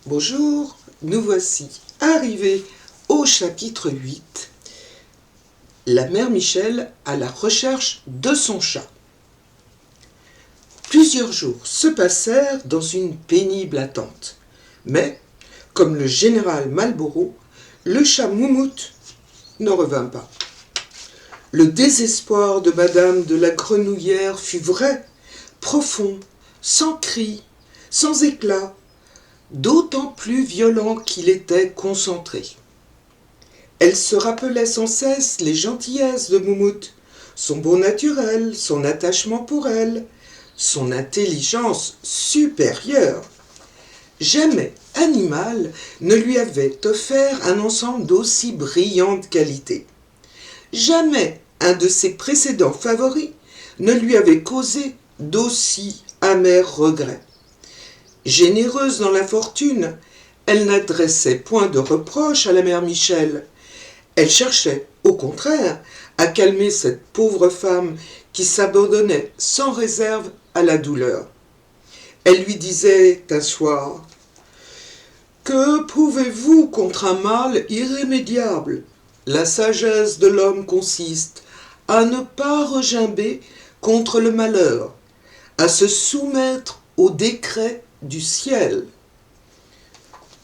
Bonjour, nous voici arrivés au chapitre 8, la mère Michel à la recherche de son chat. Plusieurs jours se passèrent dans une pénible attente, mais, comme le général Marlborough, le chat Moumoute ne revint pas. Le désespoir de Madame de la Grenouillère fut vrai, profond, sans cri, sans éclat, d'autant plus violent qu'il était concentré. Elle se rappelait sans cesse les gentillesses de Moumoute, son beau naturel, son attachement pour elle, son intelligence supérieure. Jamais animal ne lui avait offert un ensemble d'aussi brillantes qualités. Jamais un de ses précédents favoris ne lui avait causé d'aussi amers regrets. Généreuse dans la fortune, elle n'adressait point de reproches à la mère Michel. Elle cherchait, au contraire, à calmer cette pauvre femme qui s'abandonnait sans réserve à la douleur. Elle lui disait un soir « Que pouvez-vous contre un mal irrémédiable ? La sagesse de l'homme consiste à ne pas regimber contre le malheur, à se soumettre au décret du ciel. »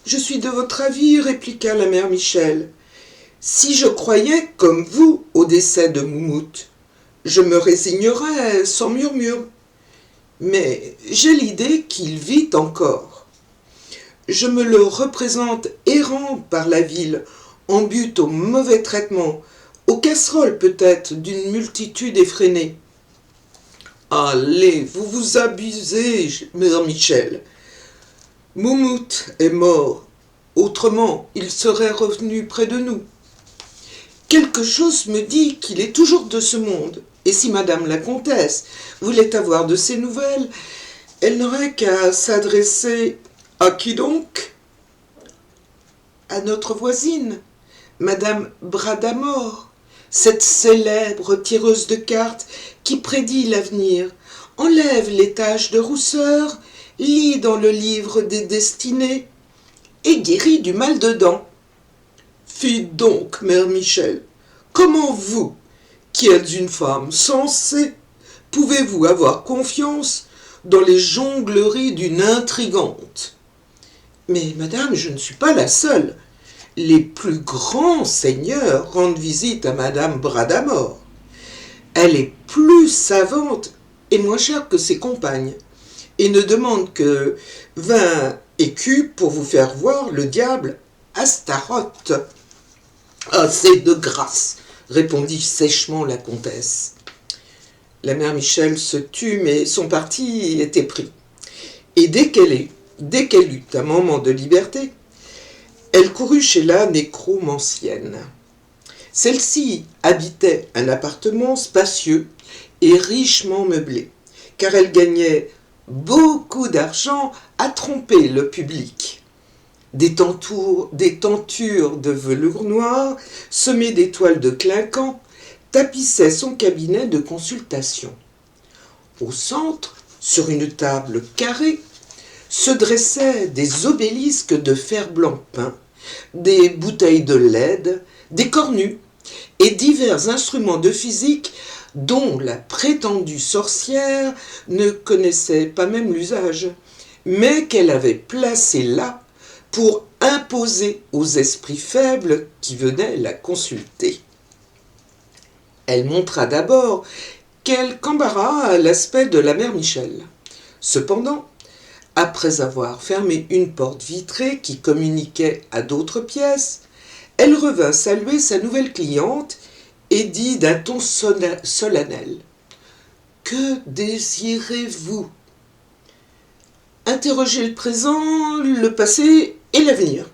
« Je suis de votre avis, répliqua la mère Michel. Si je croyais, comme vous, au décès de Moumoute, je me résignerais sans murmure. Mais j'ai l'idée qu'il vit encore. Je me le représente errant par la ville, en butte au mauvais traitement, aux casseroles peut-être d'une multitude effrénée. Allez, vous vous abusez, mère Michel. Moumoute est mort, autrement il serait revenu près de nous. Quelque chose me dit qu'il est toujours de ce monde, et si madame la comtesse voulait avoir de ses nouvelles, elle n'aurait qu'à s'adresser à qui donc ? À notre voisine, madame Bradamor, cette célèbre tireuse de cartes qui prédit l'avenir, enlève les taches de rousseur, lit dans le livre des destinées et guérit du mal de dents. Fi donc, mère Michel, comment vous, qui êtes une femme sensée, pouvez-vous avoir confiance dans les jongleries d'une intrigante ? Mais madame, je ne suis pas la seule. Les plus grands seigneurs rendent visite à madame Bradamor. Elle est plus savante et moins chère que ses compagnes, et ne demande que 20 écus pour vous faire voir le diable Astaroth. « Assez de grâce, répondit sèchement la comtesse. La mère Michel se tut, mais son parti était pris. Et dès qu'elle eut un moment de liberté, elle courut chez la nécromancienne. Celle-ci habitait un appartement spacieux et richement meublé, car elle gagnait beaucoup d'argent à tromper le public. Des tentures de velours noir, semées d'étoiles de clinquant, tapissaient son cabinet de consultation. Au centre, sur une table carrée, se dressaient des obélisques de fer blanc peint, des bouteilles de lait, des cornues et divers instruments de physique dont la prétendue sorcière ne connaissait pas même l'usage, mais qu'elle avait placé là pour imposer aux esprits faibles qui venaient la consulter. Elle montra d'abord quelque embarras à l'aspect de la mère Michel. Cependant, après avoir fermé une porte vitrée qui communiquait à d'autres pièces, elle revint saluer sa nouvelle cliente et dit d'un ton solennel « Que désirez-vous ? » Interrogez le présent, le passé et l'avenir.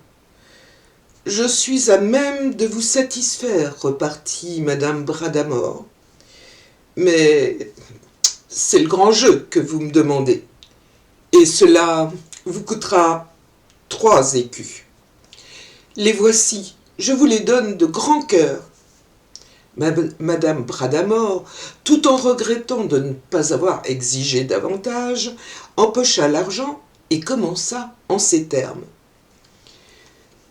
« Je suis à même de vous satisfaire, repartit madame Bradamor. Mais c'est le grand jeu que vous me demandez, et cela vous coûtera 3 écus. Les voici, je vous les donne de grand cœur. » Madame Bradamor, tout en regrettant de ne pas avoir exigé davantage, empocha l'argent et commença en ces termes.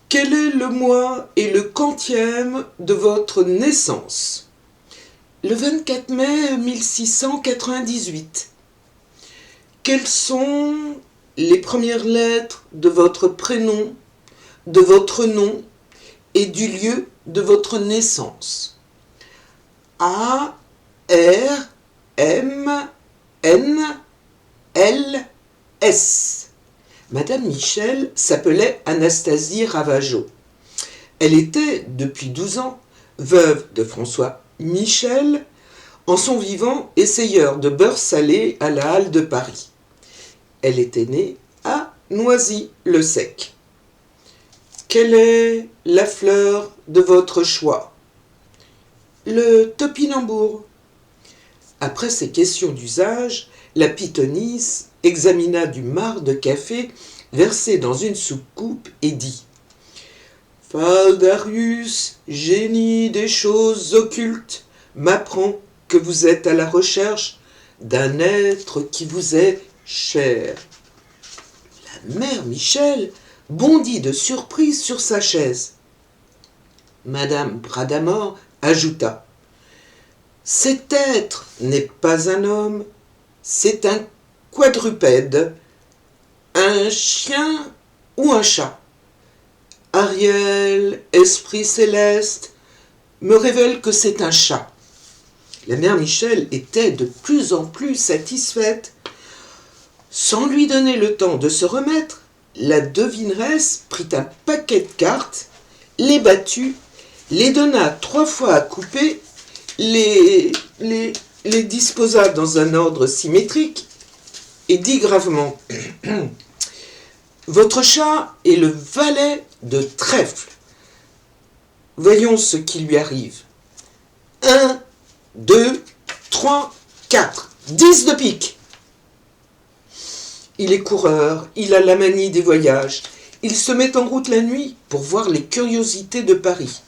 Quel est le mois et le quantième de votre naissance? Le 24 mai 1698. Quelles sont les premières lettres de votre prénom, de votre nom et du lieu de votre naissance? A, R, M, N, L, S. Madame Michel s'appelait Anastasie Ravageau. Elle était, depuis 12 ans, veuve de François Michel, en son vivant essayeur de beurre salé à la Halle de Paris. Elle était née à Noisy-le-Sec. Quelle est la fleur de votre choix? Le topinambour. Après ces questions d'usage, la pythonisse examina du marc de café versé dans une soucoupe et dit: Phalgarius, génie des choses occultes, m'apprend que vous êtes à la recherche d'un être qui vous est cher. La mère Michel bondit de surprise sur sa chaise. Madame Bradamor ajouta: Cet être n'est pas un homme, c'est un quadrupède, un chien ou un chat. Ariel, esprit céleste, me révèle que c'est un chat. La mère Michel était de plus en plus satisfaite. Sans lui donner le temps de se remettre, la devineresse prit un paquet de cartes, les batut, les donna 3 fois à couper, les disposa dans un ordre symétrique et dit gravement: Votre chat est le valet de trèfle. Voyons ce qui lui arrive. 1, 2, 3, 4. 10 de pique. Il est coureur, il a la manie des voyages. Il se met en route la nuit pour voir les curiosités de Paris.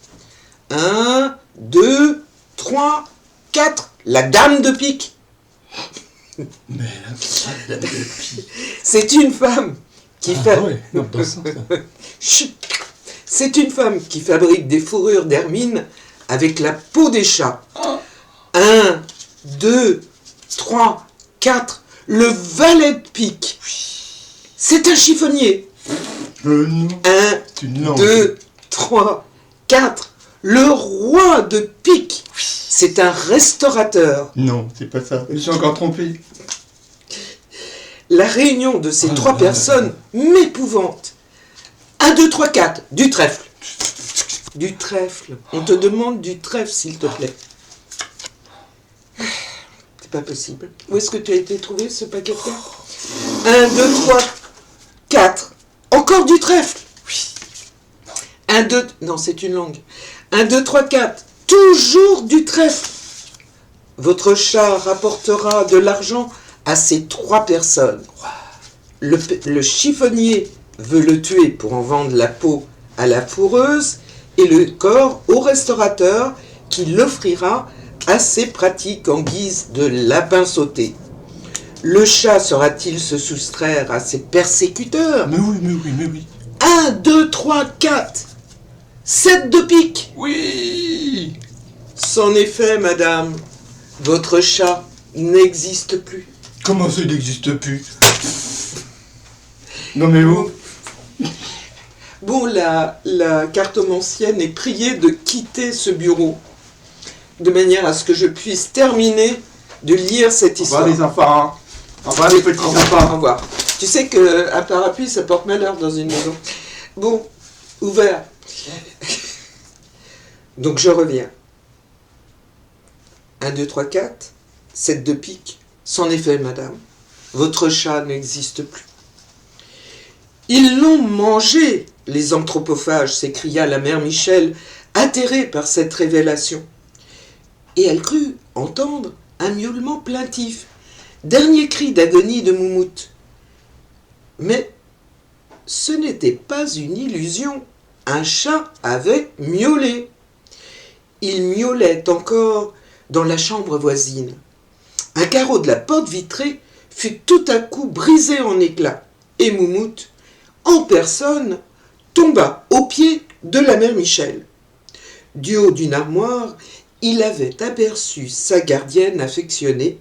1, 2, 3, 4. La dame de pique. Mais la dame de pique. C'est une femme qui Chut. C'est une femme qui fabrique des fourrures d'hermine avec la peau des chats. 1, 2, 3, 4. Le valet de pique. C'est un chiffonnier. Non. 1, 2, 3, 4. Le roi de pique. C'est un restaurateur. Non, c'est pas ça. Je suis encore trompé. La réunion de ces 3 personnes m'épouvante. 1, 2, 3, 4. Du trèfle. Du trèfle. On te demande du trèfle, s'il te plaît. C'est pas possible. Où est-ce que tu as été trouvé, ce paquet de cartes? 1, 2, 3, 4. Encore du trèfle. 1, 2... Non, c'est une langue. 1, 2, 3, 4. Toujours du trèfle. Votre chat rapportera de l'argent à ces 3 personnes. Le chiffonnier veut le tuer pour en vendre la peau à la fourreuse et le corps au restaurateur qui l'offrira assez pratique en guise de lapin sauté. Le chat saura-t-il se soustraire à ses persécuteurs? Mais oui. 1, 2, 3, 4. 7 de pique. Oui. C'en est fait, madame. Votre chat n'existe plus. Comment ça, il n'existe plus? Non mais où? Bon, la cartomancienne est priée de quitter ce bureau, de manière à ce que je puisse terminer de lire cette histoire. Au revoir les enfants. Au revoir les petits enfants. Au revoir. Tu sais qu'un parapluie, ça porte malheur dans une maison. Bon, ouvert. Donc je reviens. 1, 2, 3, 4. 7 de pique. C'en est fait, madame. Votre chat n'existe plus. Ils l'ont mangé, les anthropophages, s'écria la mère Michel, atterrée par cette révélation. Et elle crut entendre un miaulement plaintif, dernier cri d'agonie de Moumoute. Mais ce n'était pas une illusion. Un chat avait miaulé. Il miaulait encore dans la chambre voisine. Un carreau de la porte vitrée fut tout à coup brisé en éclats, et Moumoute, en personne, tomba aux pieds de la mère Michel. Du haut d'une armoire, il avait aperçu sa gardienne affectionnée,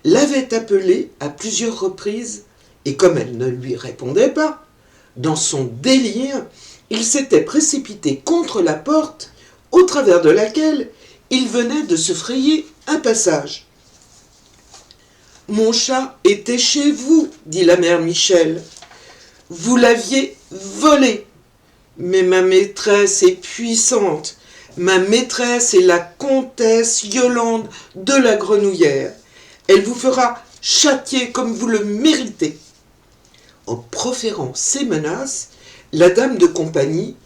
l'avait appelée à plusieurs reprises, et comme elle ne lui répondait pas, dans son délire, il s'était précipité contre la porte, au travers de laquelle il venait de se frayer un passage. « Mon chat était chez vous, dit la mère Michel. Vous l'aviez volé. Mais ma maîtresse est puissante. Ma maîtresse est la comtesse Yolande de la Grenouillère. Elle vous fera châtier comme vous le méritez. » En proférant ces menaces, la dame de compagnie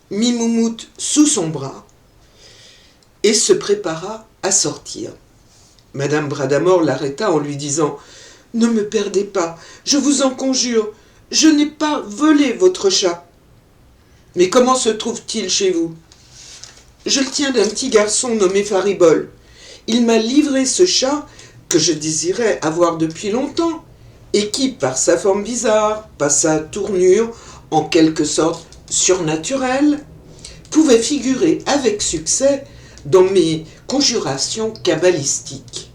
mit Moumoute sous son bras et se prépara à sortir. Madame Bradamor l'arrêta en lui disant « Ne me perdez pas, je vous en conjure, je n'ai pas volé votre chat. »« Mais comment se trouve-t-il chez vous ?»« Je le tiens d'un petit garçon nommé Faribol. Il m'a livré ce chat que je désirais avoir depuis longtemps et qui, par sa forme bizarre, par sa tournure, en quelque sorte surnaturelle, pouvait figurer avec succès dans mes conjurations kabbalistiques.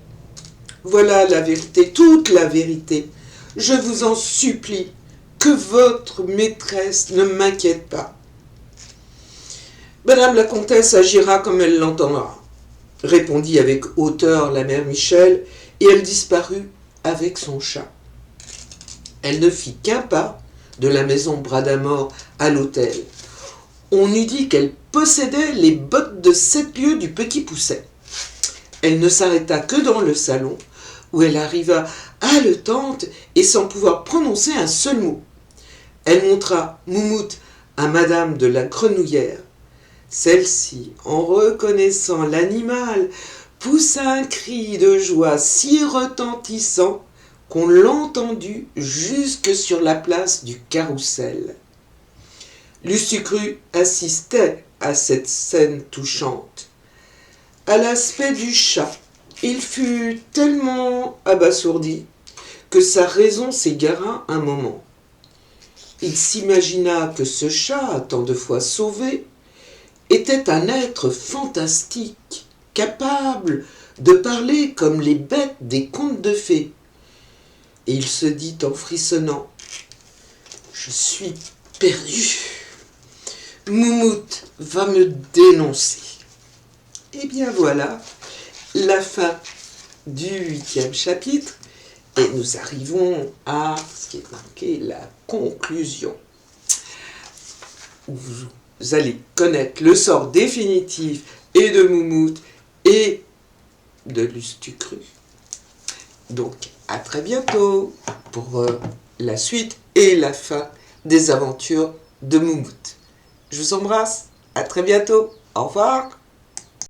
Voilà la vérité, toute la vérité. Je vous en supplie, que votre maîtresse ne m'inquiète pas. Madame la comtesse agira comme elle l'entendra, répondit avec hauteur la mère Michel, et elle disparut avec son chat. Elle ne fit qu'un pas de la maison Bradamor à l'hôtel. On eût dit qu'elle possédait les bottes de 7 lieues du Petit Pousset. Elle ne s'arrêta que dans le salon, où elle arriva haletante et sans pouvoir prononcer un seul mot. Elle montra Moumoute à madame de la Grenouillère. Celle-ci, en reconnaissant l'animal, poussa un cri de joie si retentissant qu'on l'entendit jusque sur la place du Carrousel. Lustucru assistait à cette scène touchante. À l'aspect du chat, il fut tellement abasourdi que sa raison s'égara un moment. Il s'imagina que ce chat, tant de fois sauvé, était un être fantastique, capable de parler comme les bêtes des contes de fées. Et il se dit en frissonnant « Je suis perdu. Moumoute va me dénoncer. » Et bien voilà la fin du 8e chapitre. Et nous arrivons à ce qui est marqué la conclusion. Vous allez connaître le sort définitif et de Moumoute et de Lustucru. Donc, à très bientôt pour la suite et la fin des aventures de Moumoute. Je vous embrasse, à très bientôt, au revoir.